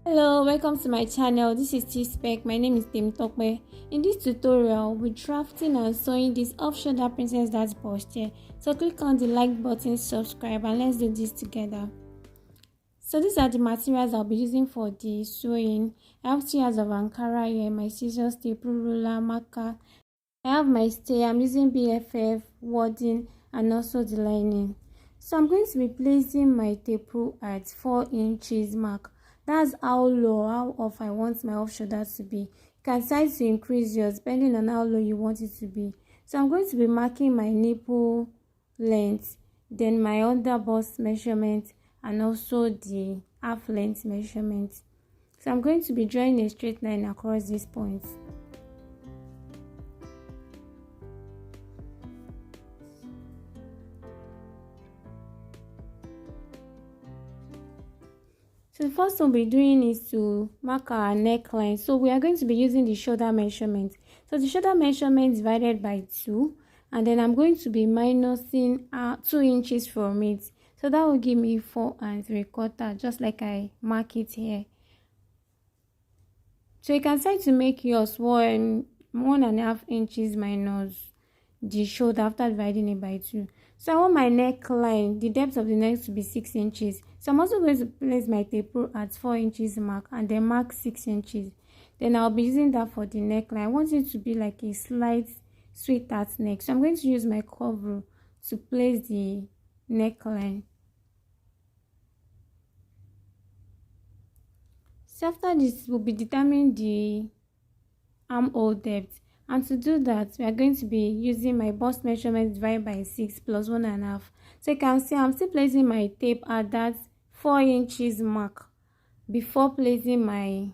Hello, welcome to my channel. This is T-Spec. My name is Tim Tokwe. In this tutorial, we're drafting and sewing this off-shoulder princess that's Bustier. So click on the like button, subscribe, and let's do this together. So these are the materials I'll be using for the sewing. I have 2 yards of Ankara here, my scissors, staple, ruler, marker. I have my stay. I'm using BFF, wording, and also the lining. So I'm going to be placing my tape rule at 4 inches mark. That's how low, how off I want my off shoulder to be. You can decide to increase yours depending on how low you want it to be. So I'm going to be marking my nipple length, then my under bust measurement, and also the half length measurement. So I'm going to be drawing a straight line across these points. So the first thing we'll be doing is to mark our neckline. So we are going to be using the shoulder measurement. So the shoulder measurement divided by 2, and then I'm going to be minusing 2 inches from it. So that will give me 4 3/4, just like I mark it here. So you can try to make yours 1.5 inches minus the shoulder after dividing it by 2. So I want my neckline, the depth of the neck to be 6 inches. So I'm also going to place my tape rule at 4 inches mark and then mark 6 inches. Then I'll be using that for the neckline. I want it to be like a slight sweetheart neck. So I'm going to use my curve rule to place the neckline. So after this, we'll be determining the armhole depth. And to do that, we are going to be using my bust measurement divided by 6 plus 1.5. So you can see I'm still placing my tape at that 4 inches mark before placing my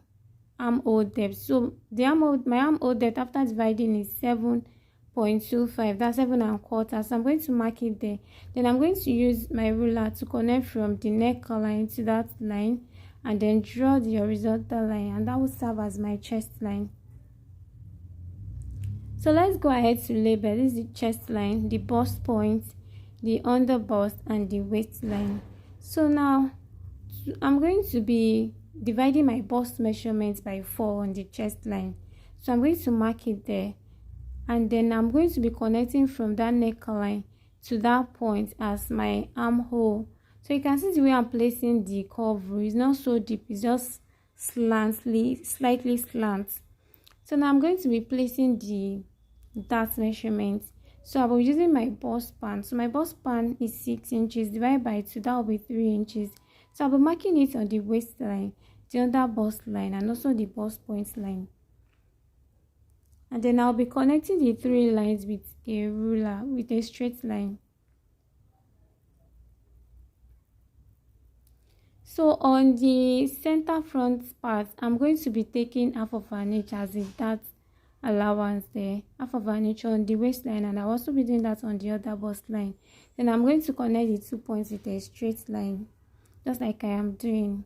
armhole depth. So my armhole depth after dividing is 7.25. That's 7 1/4. So I'm going to mark it there. Then I'm going to use my ruler to connect from the neckline to that line and then draw the horizontal line, and that will serve as my chest line. So let's go ahead to label. This is the chest line, the bust point, the under bust, and the waistline. So now I'm going to be dividing my bust measurements by 4 on the chest line. So I'm going to mark it there, and then I'm going to be connecting from that neckline to that point as my armhole. So you can see the way I'm placing the curve is not so deep, it's just slightly slant. So now I'm going to be placing the dart measurement. So I'll be using my bust span. So my bust span is 6 inches divided by 2, that will be 3 inches. So I'll be marking it on the waistline, the under bust line, and also the bust point line. And then I'll be connecting the 3 lines with a ruler with a straight line. So on the center front part, I'm going to be taking half of an inch as if that allowance there, half of an inch on the waistline, and I'll also be doing that on the other bust line. Then I'm going to connect the 2 points with a straight line, just like I am doing.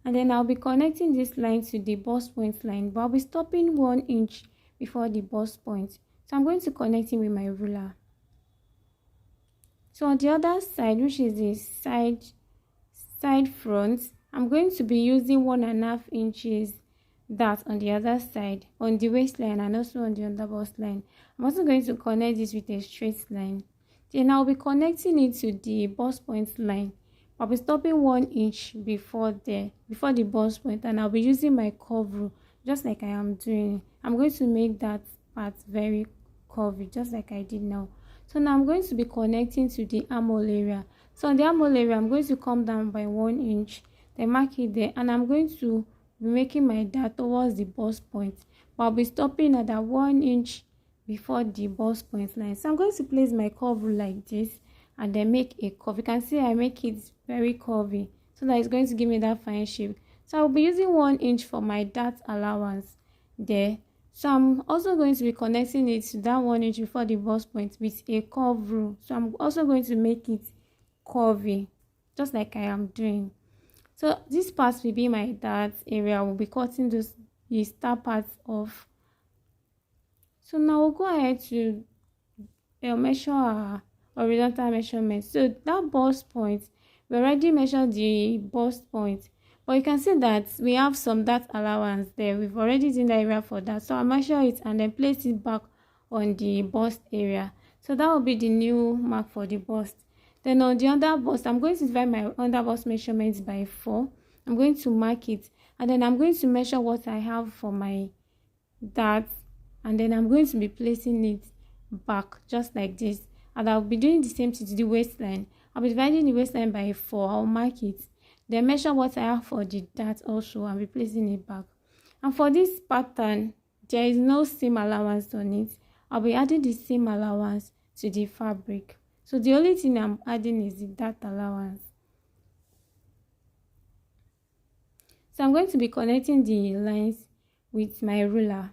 And then I'll be connecting this line to the bust point line, but I'll be stopping 1 inch before the bust point. So I'm going to connect it with my ruler. So on the other side, which is the side front, I'm going to be using 1.5 inches that on the other side on the waistline and also on the under bust line. I'm also going to connect this with a straight line. Then I'll be connecting it to the bust point line. I'll be stopping 1 inch before the bust point, and I'll be using my curve rule just like I am doing. I'm going to make that part very curvy just like I did now. So now I'm going to be connecting to the armhole area. So on the armhole area, I'm going to come down by 1 inch, then mark it there, and I'm going to be making my dart towards the bust point, but I'll be stopping at that 1 inch before the bust point line. So I'm going to place my curve like this and then make a curve. You can see I make it very curvy so that it's going to give me that fine shape. So I'll be using 1 inch for my dart allowance there. So I'm also going to be connecting it to that 1 inch before the bust point with a curve rule. So I'm also going to make it curvy just like I am doing. So this part will be my dart area. We'll be cutting the star parts off. So now we'll go ahead to measure our horizontal measurement. So that bust point, we already measured the bust point, But you can see that we have some that allowance there. We've already done the area for that. So I'll measure it and then place it back on the bust area. So that will be the new mark for the bust. Then on the under bust, I'm going to divide my under bust measurements by 4. I'm going to mark it. And then I'm going to measure what I have for my dart. And then I'm going to be placing it back just like this. And I'll be doing the same to the waistline. I'll be dividing the waistline by 4. I'll mark it. Then measure what I have for the dart also and be placing it back. And for this pattern, there is no seam allowance on it. I'll be adding the seam allowance to the fabric. So the only thing I'm adding is the dart allowance. So I'm going to be connecting the lines with my ruler.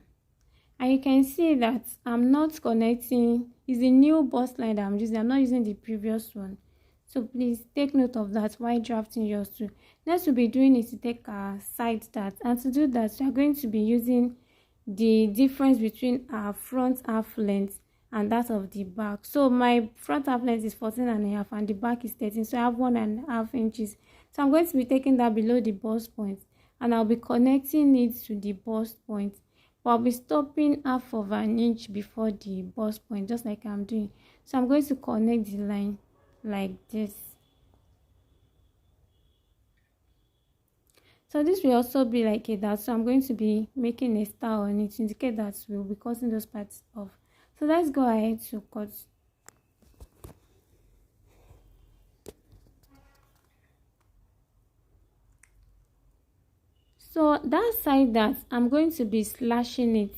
And you can see that I'm not connecting, it's a new bust line that I'm using. I'm not using the previous one. So please take note of that while drafting yours too. Next we'll be doing is to take our side dart. And to do that, we are going to be using the difference between our front half length and that of the back. So my front half length is 14.5 and the back is 13. So I have 1.5 inches. So I'm going to be taking that below the bust point and I'll be connecting it to the bust point. But I'll be stopping half of an inch before the bust point, just like I'm doing. So I'm going to connect the line like this. So this will also be like a dart. So I'm going to be making a star on it to indicate that we'll be cutting those parts off. So let's go ahead to cut. So that side that I'm going to be slashing it,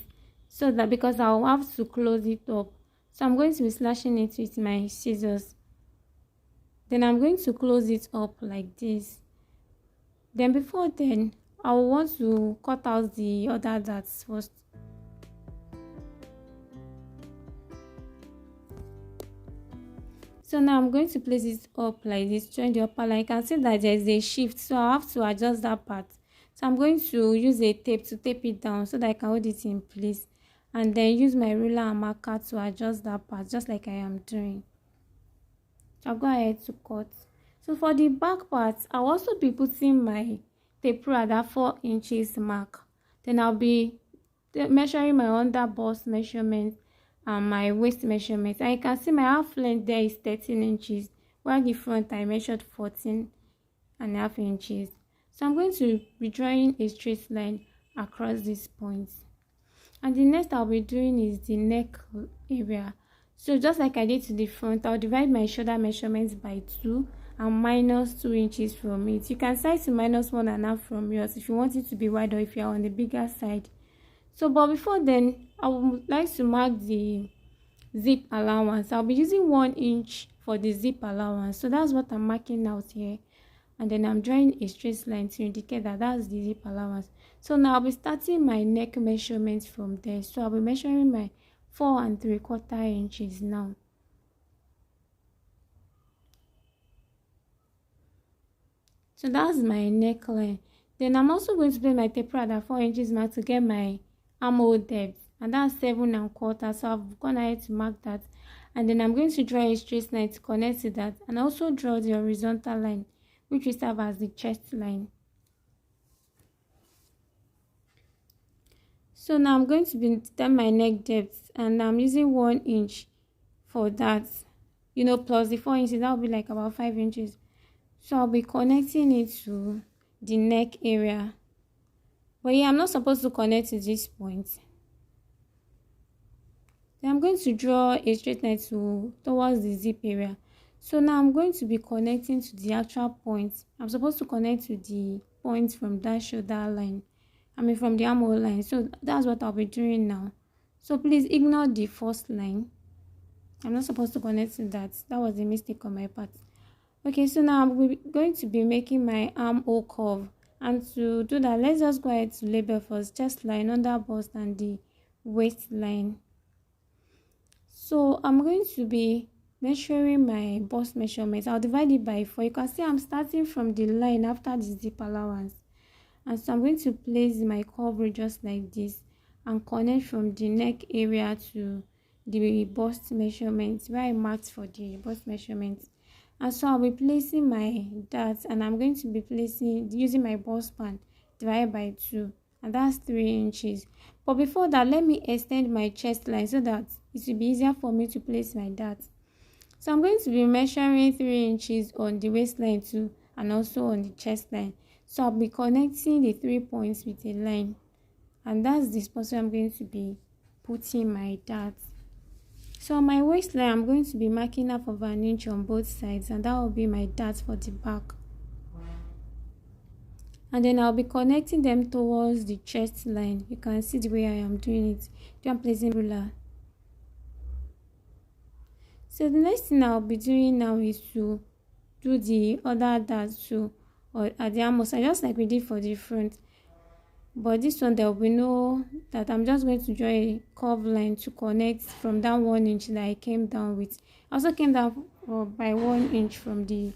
so that because I'll have to close it up. So I'm going to be slashing it with my scissors. Then I'm going to close it up like this. Then before then, I will want to cut out the other darts first. So now I'm going to place it up like this, join the upper line. You can see that there is a shift, so I have to adjust that part. So I'm going to use a tape to tape it down so that I can hold it in place. And then use my ruler and marker to adjust that part, just like I am doing. So I'll go ahead to cut. So for the back part, I'll also be putting my tape rule at that 4 inches mark. Then I'll be measuring my under bust measurement and my waist measurement. And you can see my half length there is 13 inches, while the front I measured 14.5 inches. So I'm going to be drawing a straight line across these points. And the next I'll be doing is the neck area. So just like I did to the front, I'll divide my shoulder measurements by 2 and minus 2 inches from it. You can size to minus 1.5 from yours if you want it to be wide or if you're on the bigger side. So but before then, I would like to mark the zip allowance. I'll be using 1 inch for the zip allowance. So that's what I'm marking out here. And then I'm drawing a straight line to indicate that that's the zip allowance. So now I'll be starting my neck measurements from there. So I'll be measuring my 4 3/4 inches now. So that's my neckline. Then I'm also going to place my taper at 4 inches mark to get my armhole depth, and that's 7 1/4. So I've gone ahead to mark that, and then I'm going to draw a straight line to connect to that, and also draw the horizontal line, which will serve as the chest line. So now I'm going to be determine my neck depth, and I'm using 1 inch for that, plus the 4 inches, that will be like about 5 inches. So I'll be connecting it to the neck area. But yeah, I'm not supposed to connect to this point. Then I'm going to draw a straight line towards the zip area. So now I'm going to be connecting to the actual point. I'm supposed to connect to the point from that shoulder line. From the armhole line. So that's what I'll be doing now. So please ignore the first line. I'm not supposed to connect to that. That was a mistake on my part. Okay, so now I'm going to be making my armhole curve. And to do that, let's just go ahead to label first chest line, under bust, and the waistline. So I'm going to be measuring my bust measurements. I'll divide it by 4. You can see I'm starting from the line after the zip allowance. And so I'm going to place my coverage just like this and connect from the neck area to the bust measurements where I marked for the bust measurements. And so I'll be placing my darts, and I'm going to be placing using my bust span divided by 2, and that's 3 inches. But before that, let me extend my chest line so that it will be easier for me to place my darts. So I'm going to be measuring 3 inches on the waistline too, and also on the chest line. So I'll be connecting the 3 points with a line, and that's the spot where I'm going to be putting my darts. So on my waistline, I'm going to be marking half of an inch on both sides, and that will be my darts for the back. And then I'll be connecting them towards the chest line. You can see the way I am doing it. I'm placing ruler. So the next thing I'll be doing now is to do the other darts too, or at the arm side, just like we did for the front. But this one, there will be no that. I'm just going to draw a curved line to connect from that 1 inch that I came down with. I also came down by 1 inch from the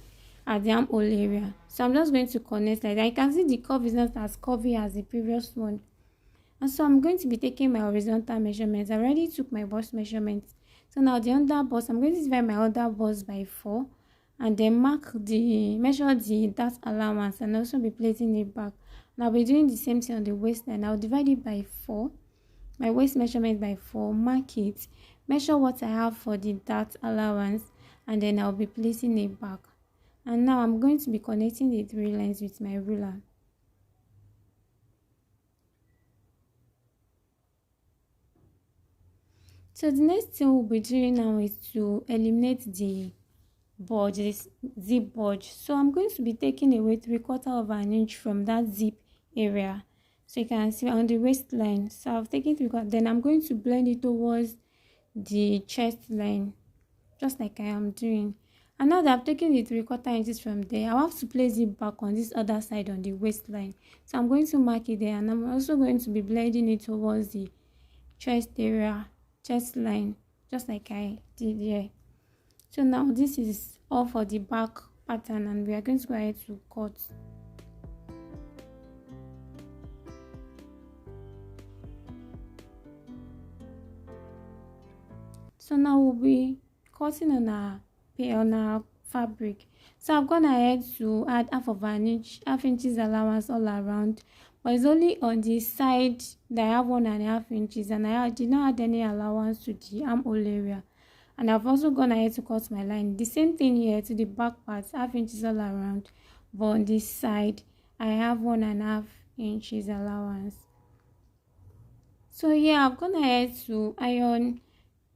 at the armhole area. So I'm just going to connect like that. You can see the curve is not as curvy as the previous one. And so I'm going to be taking my horizontal measurements. I already took my bust measurements. So now the under bust, I'm going to divide my under bust by 4, and then measure the dart allowance, and also be placing it back. And I'll be doing the same thing on the waistline. I'll divide it by 4, my waist measurement by 4, mark it, measure what I have for the dart allowance, and then I'll be placing it back. And now I'm going to be connecting the 3 lines with my ruler. So the next thing we'll be doing now is to eliminate the bulge, this zip bulge. So I'm going to be taking away 3/4 of an inch from that zip area. So you can see on the waistline. So I've taken 3/4. Then I'm going to blend it towards the chest line, just like I am doing. And now that I've taken the 3/4 inches from there, I'll have to place it back on this other side on the waistline. So I'm going to mark it there, and I'm also going to be blending it towards the chest area, chest line, just like I did here. So now this is all for the back pattern, and we are going to go ahead to cut. So now we'll be cutting on our fabric. So I've gone ahead to add half inches allowance all around, but it's only on the side that I have 1.5 inches, and I did not add any allowance to the armhole area. And I've also gone ahead to cut my line. The same thing here to the back part, half inches all around, but on this side I have 1.5 inches allowance. So yeah, I've gone ahead to iron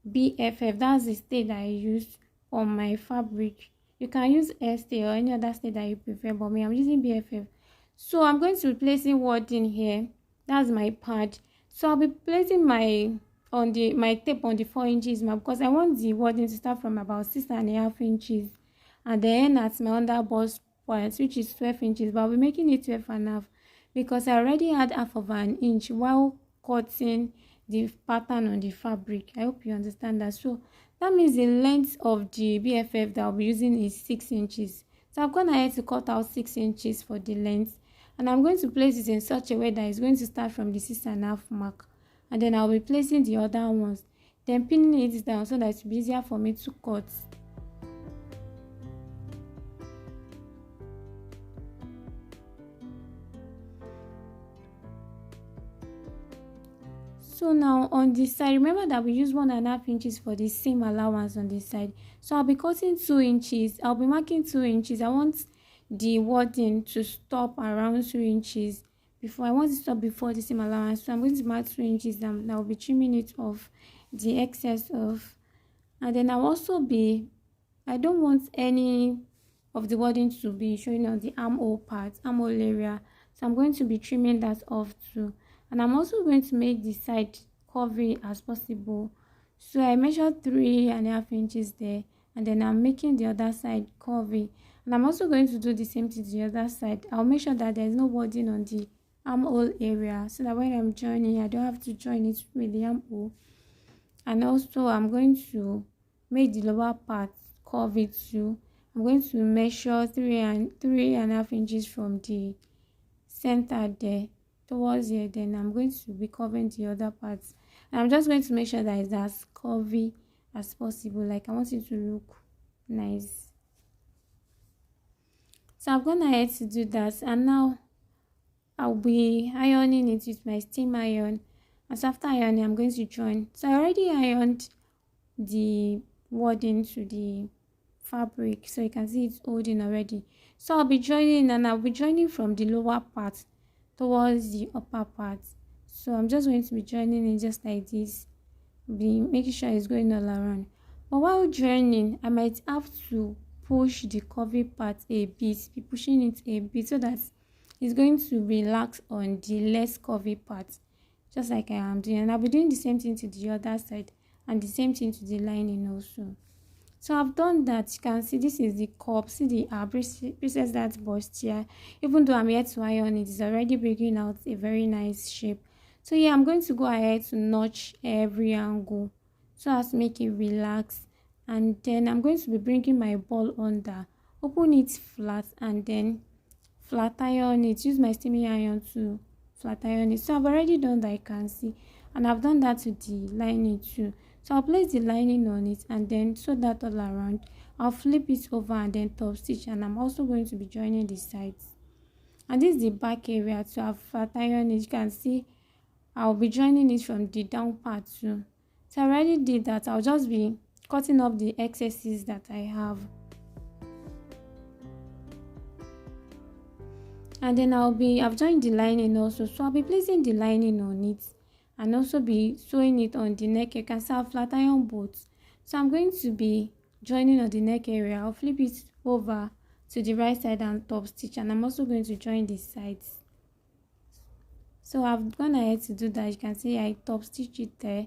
BFF. That's the stay that I use on my fabric. You can use stay or any other stay that you prefer, but me, I'm using BFF. So I'm going to be placing wording here. That's my pad. So I'll be placing my tape on the 4 inches mark, because I want the wording to start from about 6.5 inches, and then at my under bust point, which is 12 inches, but I'll be making it 12.5 because I already had half of an inch while cutting the pattern on the fabric. I hope you understand that. So that means the length of the BFF that I'll be using is 6 inches. So I've gone ahead to cut out 6 inches for the length, and I'm going to place it in such a way that it's going to start from the 6.5 mark, and then I'll be placing the other ones, then pinning it down so that it's easier for me to cut. So now on this side, remember that we use 1.5 inches for the same allowance on this side. So I'll be cutting 2 inches. I'll be marking 2 inches. I want the wording to stop around 2 inches before. I want it to stop before the same allowance. So I'm going to mark 2 inches, and I'll be trimming it off, the excess of. And then I'll also be, I don't want any of the wording to be showing on the armhole part, armhole area. So I'm going to be trimming that off too. And I'm also going to make the side curvy as possible. So I measured 3.5 inches there, and then I'm making the other side curvy. And I'm also going to do the same thing to the other side. I'll make sure that there's no wording on the armhole area, so that when I'm joining, I don't have to join it with the armhole. And also I'm going to make the lower part curvy too. I'm going to measure 3.5 inches from the center there towards here. Then I'm going to be covering the other parts, and I'm just going to make sure that it's as curvy as possible. Like I want it to look nice. So I've gone ahead to do that, and now I'll be ironing it with my steam iron. And so after ironing, I'm going to join. So I already ironed the wording to the fabric, so you can see it's holding already. So I'll be joining, and I'll be joining from the lower part towards the upper part. So I'm just going to be joining it just like this, be making sure it's going all around. But while joining, I might have to push the curvy part a bit, be pushing it a bit, so that it's going to relax on the less curvy part, just like I am doing. And I'll be doing the same thing to the other side, and the same thing to the lining also. So I've done that. You can see this is the cup. See the process that's Bustier. Even though I'm yet to iron, it is already bringing out a very nice shape. So yeah, I'm going to go ahead to notch every angle so as to make it relax. And then I'm going to be bringing my ball under, open it flat, and then flat iron it. Use my steaming iron to flat iron it. So I've already done that, you can see, and I've done that to the lining too. So I'll place the lining on it and then sew that all around. I'll flip it over and then top stitch, and I'm also going to be joining the sides. And this is the back area, so I've flat iron it. You can see I'll be joining it from the down part too. So I already did that. I'll just be cutting off the excesses that I have. And then I've joined the lining also, so I'll be placing the lining on it and also be sewing it on the neck. You can see I've flat iron both, so I'm going to be joining on the neck area. I'll flip it over to the right side and top stitch, and I'm also going to join the sides. So I've gone ahead to do that. You can see I top stitch it there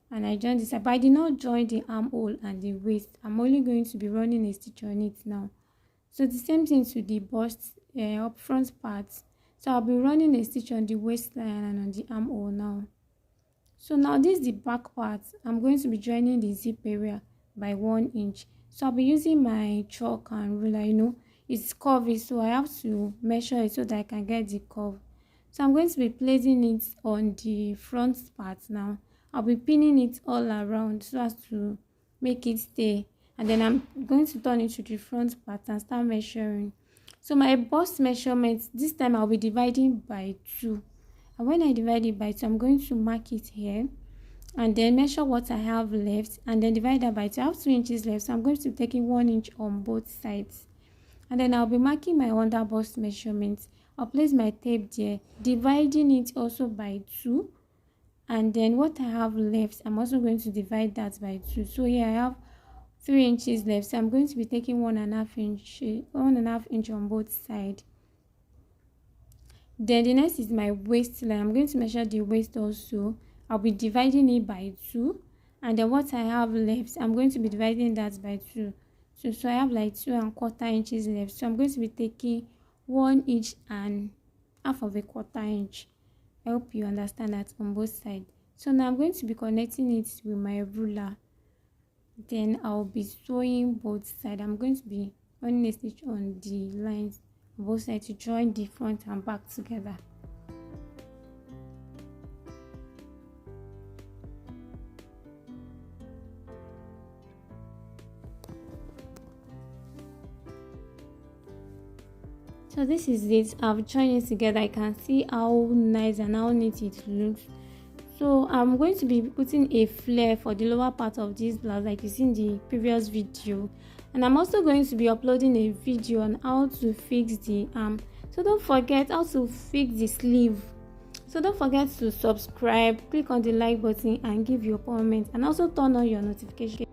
and I joined this side, but I did not join the armhole and the waist. I'm only going to be running a stitch on it now. So the same thing to the bust up front part. So I'll be running a stitch on the waistline and on the armhole now. So now this is the back part. I'm going to be joining the zip area by 1 inch. So I'll be using my chalk and ruler. It's curvy, so I have to measure it so that I can get the curve. So I'm going to be placing it on the front part now. I'll be pinning it all around so as to make it stay. And then I'm going to turn it to the front part and start measuring. So my bust measurement, this time I'll be dividing by 2. And when I divide it by 2, I'm going to mark it here and then measure what I have left and then divide that by 2. I have 2 inches left, so I'm going to be taking 1 inch on both sides. And then I'll be marking my under bust measurement. I'll place my tape there, dividing it also by 2. And then what I have left, I'm also going to divide that by 2. So here I have 3 inches left, so I'm going to be taking 1.5 inch on both sides. Then the next is my waistline. I'm going to measure the waist also. I'll be dividing it by 2, and then what I have left, I'm going to be dividing that by 2. So I have like 2.25 inches left. So I'm going to be taking 1 inch and half of a quarter inch. I hope you understand that on both sides. So now I'm going to be connecting it with my ruler. Then I'll be sewing both sides. I'm going to be running a stitch on the lines on both sides to join the front and back together. So this is it. I've joined it together. I can see how nice and how neat it looks. So I'm going to be putting a flare for the lower part of this blouse like you see in the previous video, and I'm also going to be uploading a video on how to fix the arm. So don't forget how to fix the sleeve. So don't forget to subscribe, click on the like button and give your comment, and also turn on your notification.